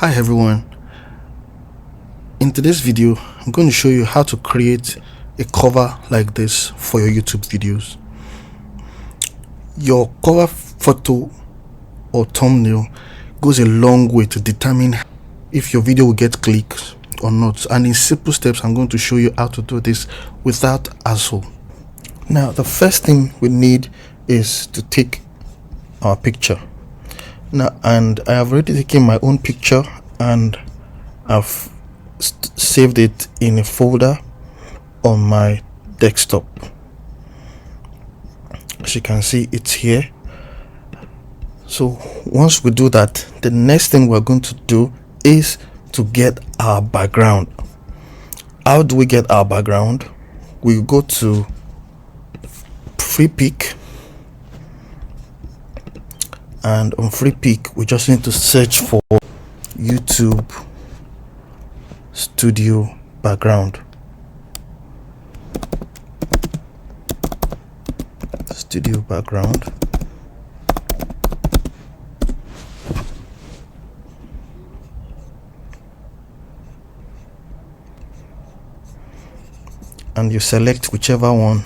Hi everyone, in today's video I'm going to show you how to create a cover like this for your YouTube videos. Your cover photo or thumbnail goes a long way to determine if your video will get clicks or not, and in simple steps I'm going to show you how to do this without hassle. Now the first thing we need is to take our picture. Now, and I have already taken my own picture and I've saved it in a folder on my desktop. As you can see, it's here. So once we do that, the next thing we're going to do is to get our background. How do we get our background? We go to free pick, and on free pick we just need to search for YouTube Studio background. Studio background. And you select whichever one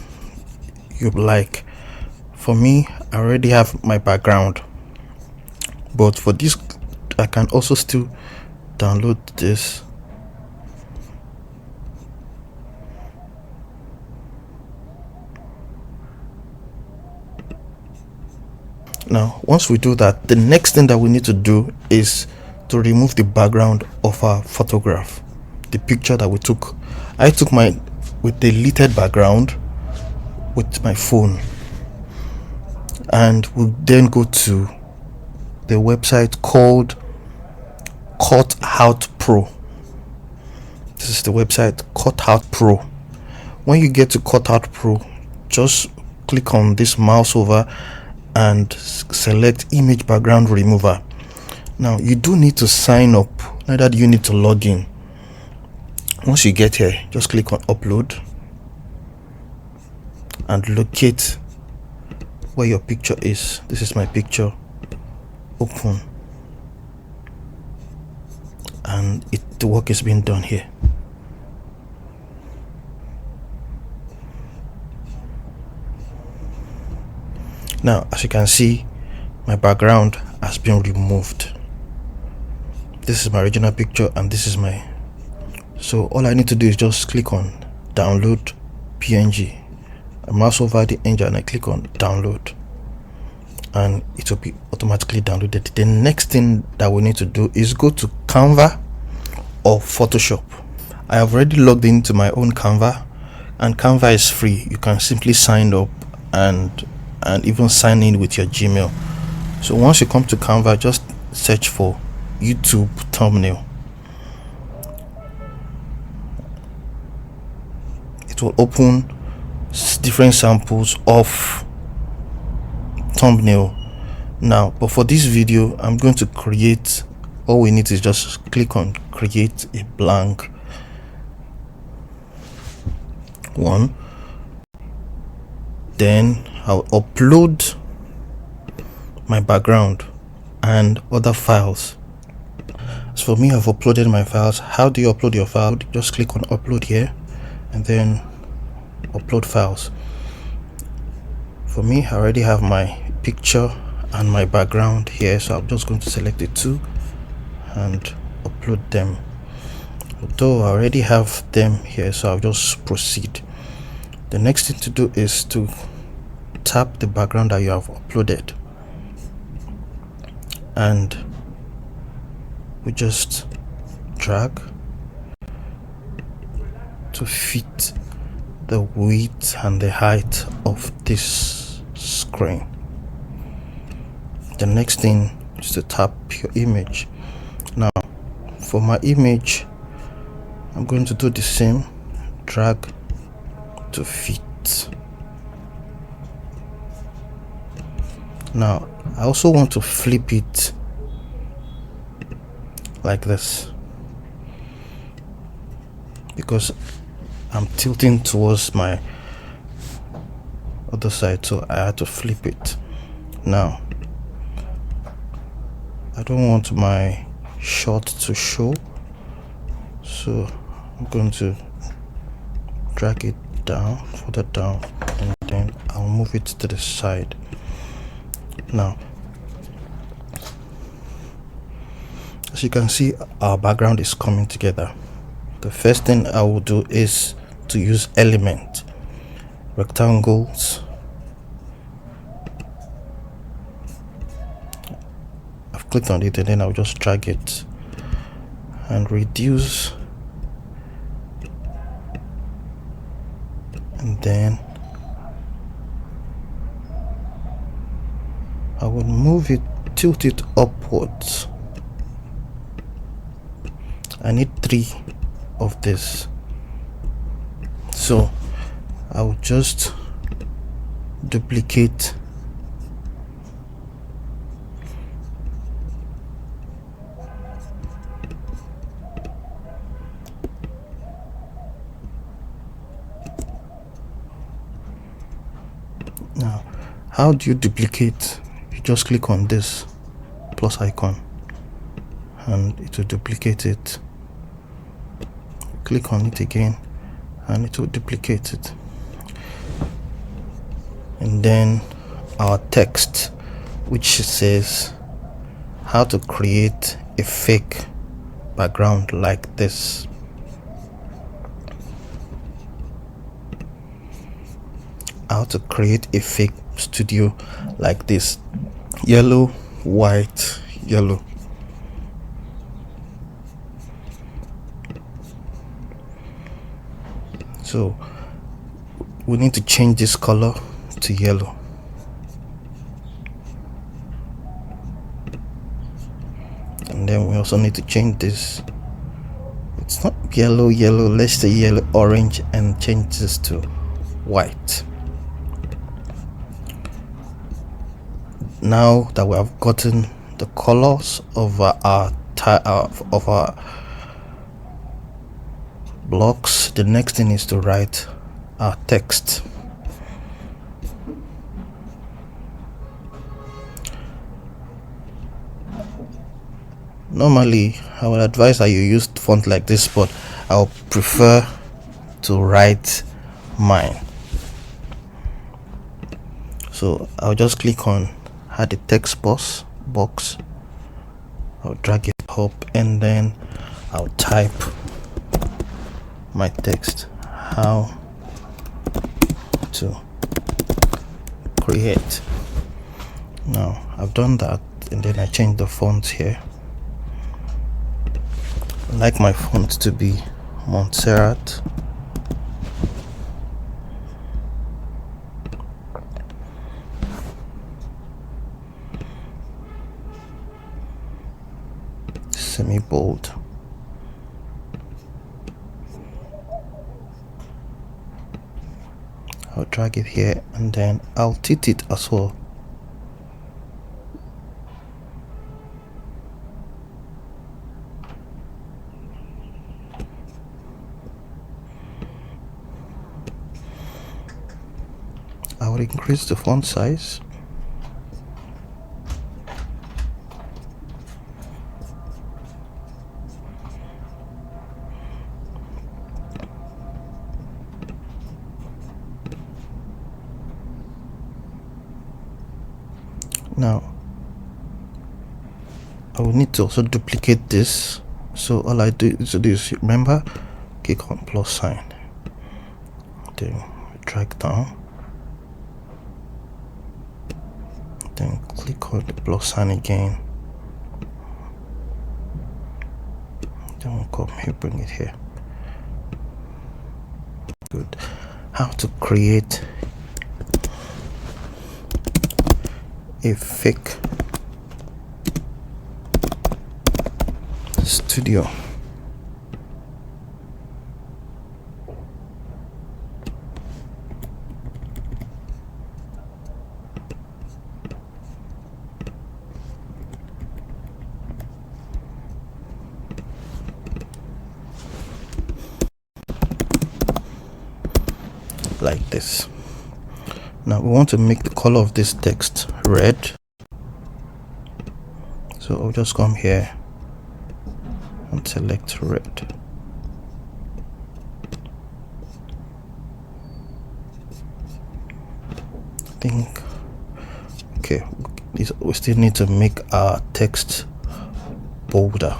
you like. For me, I already have my background, but for this I can also still download this. Now once we do that, the next thing that we need to do is to remove the background of our photograph, the picture that we took. I took mine with deleted background with my phone, and we'll then go to the website called Cutout Pro. This is the website Cutout Pro. When you get to Cutout Pro, just click on this mouse over and select image background remover. Now you do need to sign up, neither do you need to log in. Once you get here, just click on upload and locate where your picture is. This is my picture. Open, and the work is being done here. Now as you can see, my background has been removed. This is my original picture and this is my, so all I need to do is just click on download PNG. I mouse over the engine and I click on download, and it will be automatically downloaded. The next thing that we need to do is go to Canva or Photoshop. I have already logged into my own Canva, and Canva is free. You can simply sign up and even sign in with your Gmail. So once you come to Canva, just search for YouTube thumbnail. It will open different samples of thumbnail. Now, but for this video I'm going to create, all we need is just click on create a blank one. Then I'll upload my background and other files. So for me, I've uploaded my files. How do you upload your file? Just click on upload here and then upload files. For me, I already have my picture and my background here, so I'm just going to select the two and upload them. Although I already have them here, so I'll just proceed. The next thing to do is to tap the background that you have uploaded, and we just drag to fit the width and the height of this screen. The next thing is to tap your image. Now for my image, I'm going to do the same, drag to fit. Now I also want to flip it like this because I'm tilting towards my other side, so I had to flip it. Now I don't want my short to show, so I'm going to drag it down, further down, and then I'll move it to the side. Now, as you can see, our background is coming together. The first thing I will do is to use element, rectangles. I've clicked on it, and then I'll just drag it and reduce, and then I will move it, tilt it upwards. I need 3 of this, so I will just duplicate now. How do you duplicate? You just click on this plus icon and it will duplicate it. Click on it again and it will duplicate it. And then our text, which says how to create a fake background like this. How to create a fake studio like this: yellow, white, yellow. So we need to change this color to yellow. And then we also need to change this. It's not yellow, let's say yellow, orange, and change this to white. Now that we have gotten the colors of our blocks, the next thing is to write our text. Normally I would advise that you use font like this, but I'll prefer to write mine. So I'll just click on add the text box. I'll drag it up, and then I'll type my text: how to create. Now I've done that, and then I change the font here. I like my font to be Montserrat. Semi-bold. I'll drag it here, and then I'll tilt it as well. I will increase the font size. Now I will need to also duplicate this, so all I do is remember, click on plus sign, then drag down, then click on the plus sign again, then we'll come here, bring it here. Good. How to create a fake studio. Like this. Now we want to make the color of this text red, so I'll just come here and select red. I think okay, we still need to make our text bolder,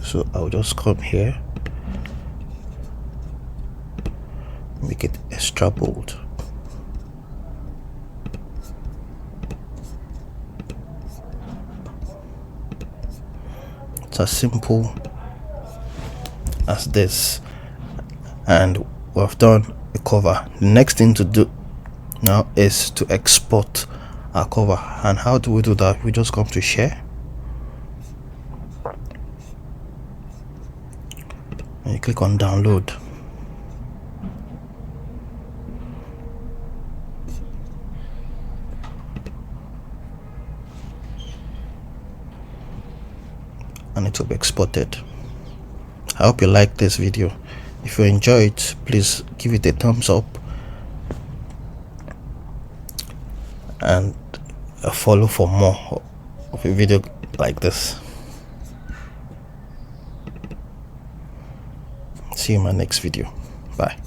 so I'll just come here, make it extra bold. It's as simple as this, and we've done a cover. The next thing to do now is to export our cover. And how do we do that? We just come to share and you click on download. And it will be exported. I hope you like this video. If you enjoy it, please give it a thumbs up and follow for more of a video like this. See you in my next video. Bye.